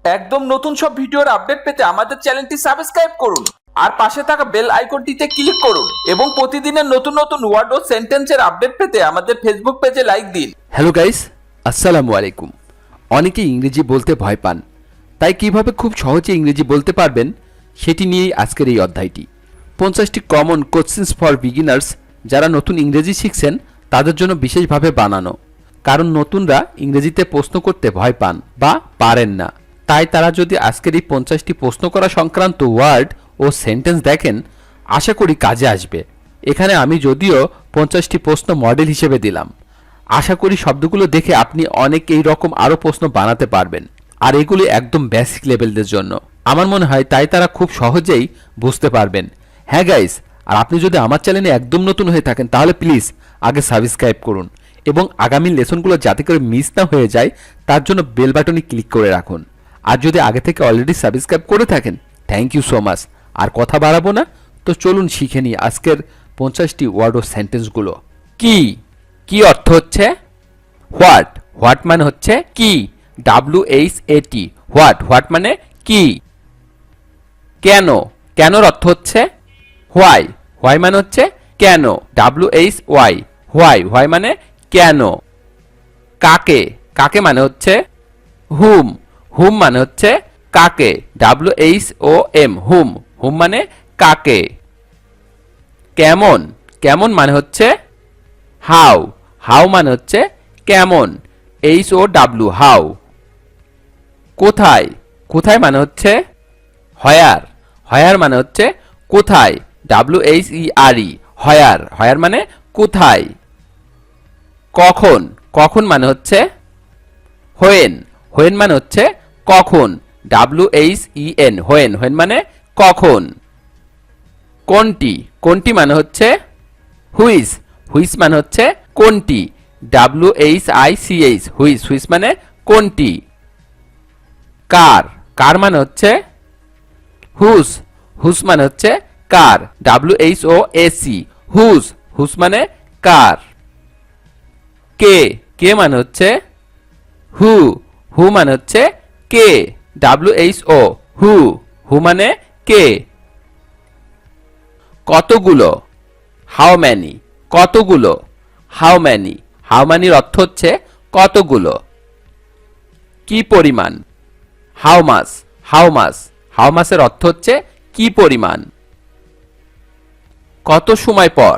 একদম নতুন সব ভিডিওর আপডেট পেতে আমাদের চ্যানেলটি সাবস্ক্রাইব করুন আর পাশে থাকা বেল আইকনটিতে ক্লিক করুন এবং প্রতিদিনের নতুন নতুন ওয়ার্ড ও সেন্টেন্সের আপডেট পেতে আমাদের ফেসবুক পেজে লাইক দিন। হ্যালো গাইস, আসসালামু আলাইকুম। অনেকেই ইংরেজি বলতে ভয় পান, তাই কিভাবে খুব সহজে ইংরেজি বলতে পারবেন সেটি নিয়েই আজকের এই অধ্যায়টি। 50টি কমন কোশ্চেন্স ফর বিগিনার্স, যারা নতুন ইংরেজি শিখছেন তাদের জন্য বিশেষভাবে বানানো, কারণ নতুনরা ইংরেজিতে প্রশ্ন করতে ভয় পান বা পারেন না। তাই তারা যদি আজকের এই 50টি প্রশ্ন করা সংক্রান্ত ওয়ার্ড ও সেন্টেন্স দেখেন, আশা করি কাজে আসবে। এখানে আমি যদিও 50টি প্রশ্ন মডেল হিসেবে দিলাম, আশা করি শব্দগুলো দেখে আপনি অনেক এই রকম আরও প্রশ্ন বানাতে পারবেন। আর এগুলি একদম বেসিক লেভেলদের জন্য আমার মনে হয়, তাই তারা খুব সহজেই বুঝতে পারবেন। হ্যাঁ গাইস, আর আপনি যদি আমার চ্যানেলে একদম নতুন হয়ে থাকেন তাহলে প্লিজ আগে সাবস্ক্রাইব করুন এবং আগামী লেসনগুলো যাতে করে মিস না হয়ে যায় তার জন্য বেল বাটনে ক্লিক করে রাখুন। আর যদি আগে থেকে অলরেডি সাবস্ক্রাইব করে থাকেন, থ্যাংক ইউ সো মাচ। আর কথা বাড়াবো না, তো চলুন শিখে নিই আজকের 50টি ওয়ার্ড ও সেন্টেন্সগুলো। কি কি অর্থ হচ্ছে হোয়াট। হোয়াট মানে হচ্ছে কি, WHAT, হোয়াট। হোয়াট মানে কি। কেন, কেনর অর্থ হচ্ছে হোয়াই। হোয়াই মানে হচ্ছে কেন, WHY, হোয়াই। হোয়াই মানে কেন। কাকে, কাকে মানে হচ্ছে হুম। হুম মানে হচ্ছে কাকে, WHOM, হুম। হুম মানে কাকে। কেমন, কেমন মানে হচ্ছে হাউ। হাউ মানে হচ্ছে কেমন, HOW, হাউ। কোথায়, কোথায় মানে হচ্ছে হয়ার। হয়ার মানে হচ্ছে কোথায়, WHERE, হয়ার। হয়ার মানে কোথায়। কখন, কখন মানে হচ্ছে হোয়েন। হোয়েন মানে হচ্ছে কখন, WHEN, হোয়েন। হোয়েন মানে কখন। কোনটি, কোনটি মানে হচ্ছে হুইচ। হুইচ মানে হচ্ছে কোনটি, WHICH, হুইচ। হুইচ মানে কোনটি। কার, কার মানে হচ্ছে হুস। হুস মানে হচ্ছে কার, WHOAC, হুস। হুস মানে কার। কে, কে মানে হচ্ছে হু। হু মানে হচ্ছে কে, WHO, হু। হু মানে কে। কতগুলো, হাউ ম্যানি। কতগুলো, হাউ ম্যানি। হাউ ম্যানির অর্থ হচ্ছে কতগুলো। কি পরিমাণ, how much. How much, how মাসের অর্থ হচ্ছে কি পরিমাণ। কত সময় পর,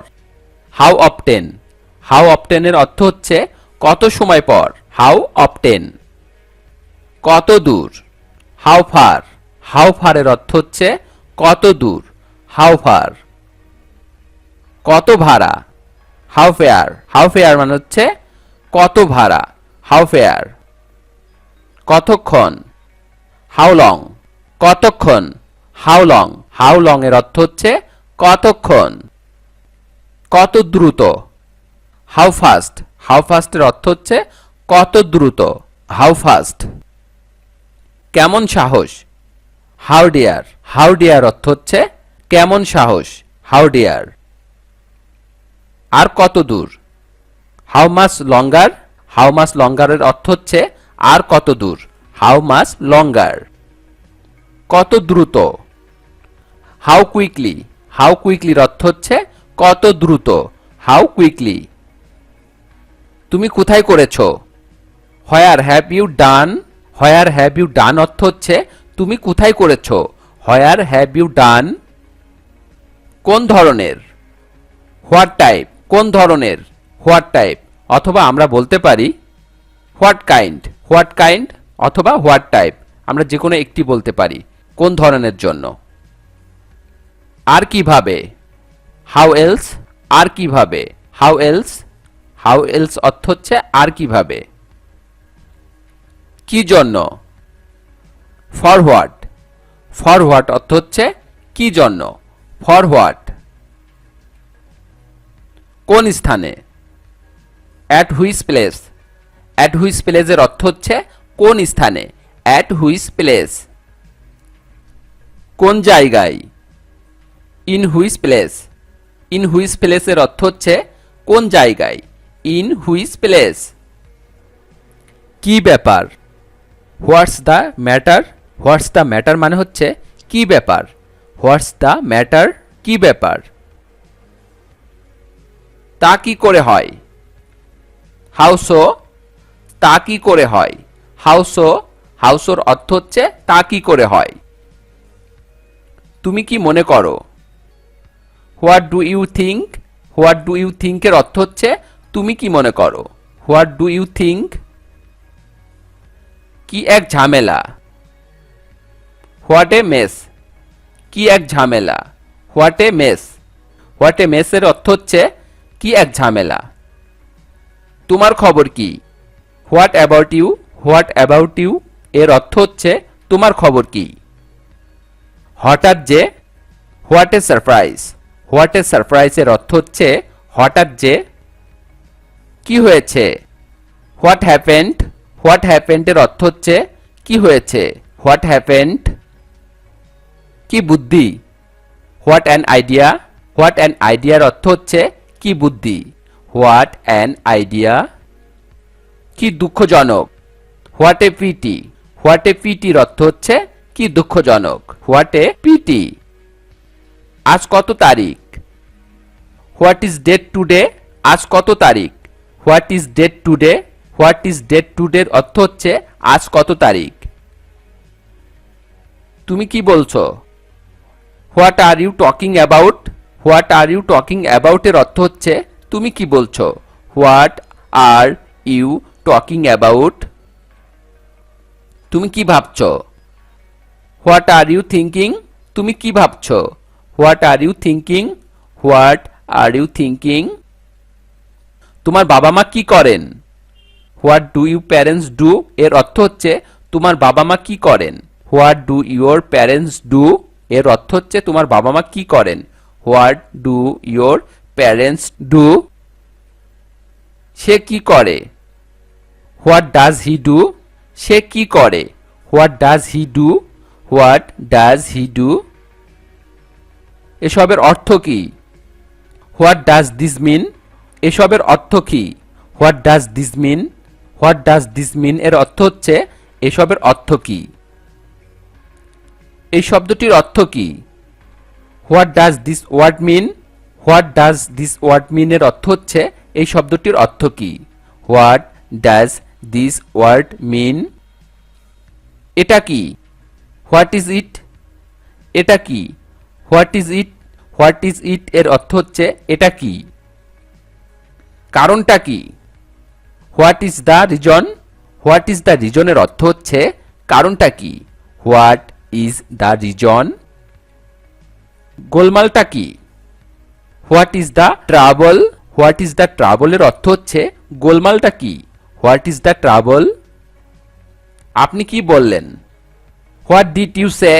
হাউ অফটেন। হাউ অফটেনের অর্থ হচ্ছে কত সময় পর, হাউ অফটেন। কত দূর, হাউ ফার। হাউ ফারের অর্থ হচ্ছে কত দূর, হাউ ফার। কত ভাড়া, হাউ ফেয়ার। হাউ ফেয়ার মানে হচ্ছে কত ভাড়া, হাউ ফেয়ার। কতক্ষণ, হাউ লং। কতক্ষণ, হাউ লং। হাউ লং এর অর্থ হচ্ছে কতক্ষণ। কত দ্রুত, হাউ ফাস্ট। হাউ ফাস্টের অর্থ হচ্ছে কত দ্রুত, হাউ ফাস্ট। কেমন সাহস, হাউ ডিয়ার। হাউ ডিয়ার অর্থ হচ্ছে কেমন সাহস, হাউ ডিয়ার। আর কত দূর, how much longer. How much লঙ্গারের অর্থ হচ্ছে আর কত দূর, হাউ মাস লঙ্গার। কত দ্রুত, হাউ কুইকলি। হাউ কুইকলির অর্থ হচ্ছে কত দ্রুত, হাউ কুইকলি। তুমি কোথায় করেছো, where have you done. Where have you done অর্থ হচ্ছে তুমি কোথায় করেছো, হোয়ার হ্যাভ ইউ ডান। কোন ধরনের, হোয়াট টাইপ। কোন ধরনের, হোয়াট টাইপ। অথবা আমরা বলতে পারি হোয়াট কাইন্ড। হোয়াট কাইন্ড অথবা হোয়াট টাইপ, আমরা যে কোনো একটি বলতে পারি কোন ধরনের জন্য। আর কিভাবে, হাউ এলস। আর কিভাবে, হাউ এলস। হাউ এলস অর্থ হচ্ছে আর কিভাবে। কি জন্য, ফর হোয়াট। ফর হোয়াট অর্থ হচ্ছে কি জন্য, ফর হোয়াট। কোন স্থানে, at which place. At which প্লেসের অর্থ হচ্ছে কোন স্থানে, অ্যাট হুইচ প্লেস। কোন জায়গায়, in which place. In which প্লেসের অর্থ হচ্ছে কোন জায়গায়, ইন হুইচ প্লেস। কি ব্যাপার, what's the matter? What's the matter মানে হচ্ছে কি ব্যাপার। হোয়াটস দ্য ম্যাটার, কি ব্যাপার। তা কি করে হয়? How so? তা কি করে হয়? How so? হাউসোর অর্থ হচ্ছে তা কি করে হয়। তুমি কি মনে করো? What do you think? What do you থিঙ্কের অর্থ হচ্ছে তুমি কি মনে করো। What do you think? কি এক ঝামেলা। What a mess? কি এক ঝামেলা। What a mess? What a মেসের অর্থ হচ্ছে কি এক ঝামেলা। তোমার খবর কি? What about you? What about you এর অর্থ হচ্ছে তোমার খবর কি। হঠাৎ যে? What a surprise? What a surprise এর অর্থ হচ্ছে হঠাৎ যে। কি হয়েছে? What happened? হোয়াট হ্যাপেন্ড এর অর্থ হচ্ছে কি হয়েছে। What happened? কি বুদ্ধি? What an idea? What an আইডিয়ার অর্থ হচ্ছে কি বুদ্ধি। What an idea. কি দুঃখজনক? What a pity? What a পিটির অর্থ হচ্ছে কি দুঃখজনক। What a pity. আজ কত তারিখ? What is date today? আজ কত তারিখ? What is date today? What is date টুডের অর্থ হচ্ছে আজ কত তারিখ। তুমি কি বলছো? What are you talking about? What are you talking about এর অর্থ হচ্ছে তুমি কি বলছো। What are you talking about. তুমি কি ভাবছো? What are you thinking? তুমি কি ভাবছো। What are you thinking? What are you thinking. তোমার বাবা মা কি করেন? What do you parents do এর অর্থ হচ্ছে তোমার বাবা মা কি করেন। What do your parents do এর অর্থ হচ্ছে তোমার বাবা মা কি করেন। What do your parents do. সে কি করে? What does he do? সে কি করে? What does he do? What does he do. এসবের অর্থ কি? What does this mean? এসবের অর্থ কি? What does this mean? What does this mean এর অর্থ হচ্ছে এসবের অর্থ কি। এই শব্দটির অর্থ কি? What does this word mean? What does this word mean এর অর্থ হচ্ছে এই শব্দটির অর্থ কি। What does this word mean. এটা কি? What is it? এটা কি? What is it? What is it এর অর্থ হচ্ছে এটা কি। কারণটা কি? What is the reason? What is the রিজনের অর্থ হচ্ছে কারণটা কি। What is the reason. গোলমালটা কি? What is the trouble? What is the ট্রাবলের অর্থ হচ্ছে গোলমালটা কি। What is the trouble. আপনি কি বললেন? What did you say?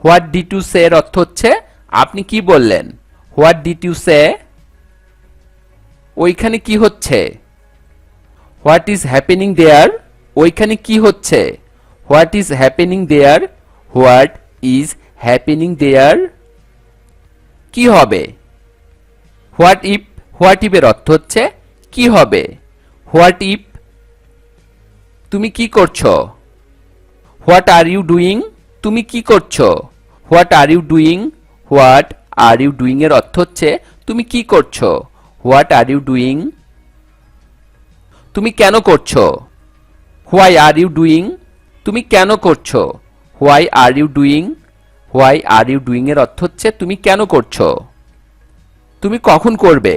What did you say এর অর্থ হচ্ছে আপনি কি বললেন। What did you say. ওইখানে কি হচ্ছে? What is happening there? ওইখানে কি হচ্ছে? What is happening there? What is happening there. কি হবে? What if? হোয়াট ইফ এর অর্থ হচ্ছে কি হবে। What if. তুমি কি করছো? What are you doing? তুমি কি করছো। What are you doing? What are you doing এর অর্থ হচ্ছে তুমি কি করছো। What are you doing. তুমি কেন করছো? Why are you doing? তুমি কেন করছো। Why are you doing. Why are you doing এর অর্থ হচ্ছে তুমি কেন করছো। তুমি কখন করবে?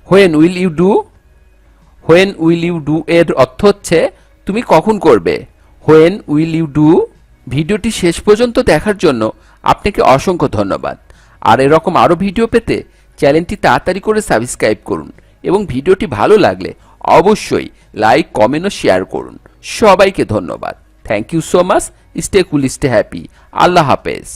When will you do? When will you do এর অর্থ হচ্ছে তুমি কখন করবে। When will you do. ভিডিওটি শেষ পর্যন্ত দেখার জন্য আপনাকে অসংখ্য ধন্যবাদ। আর এরকম আরও ভিডিও পেতে চ্যানেলটি তাড়াতাড়ি করে সাবস্ক্রাইব করুন এবং ভিডিওটি ভালো লাগলে অবশ্যই লাইক, কমেন্ট ও শেয়ার করুন। সবাইকে ধন্যবাদ। Thank you so much. Stay cool, stay happy. আল্লাহ হাফেজ।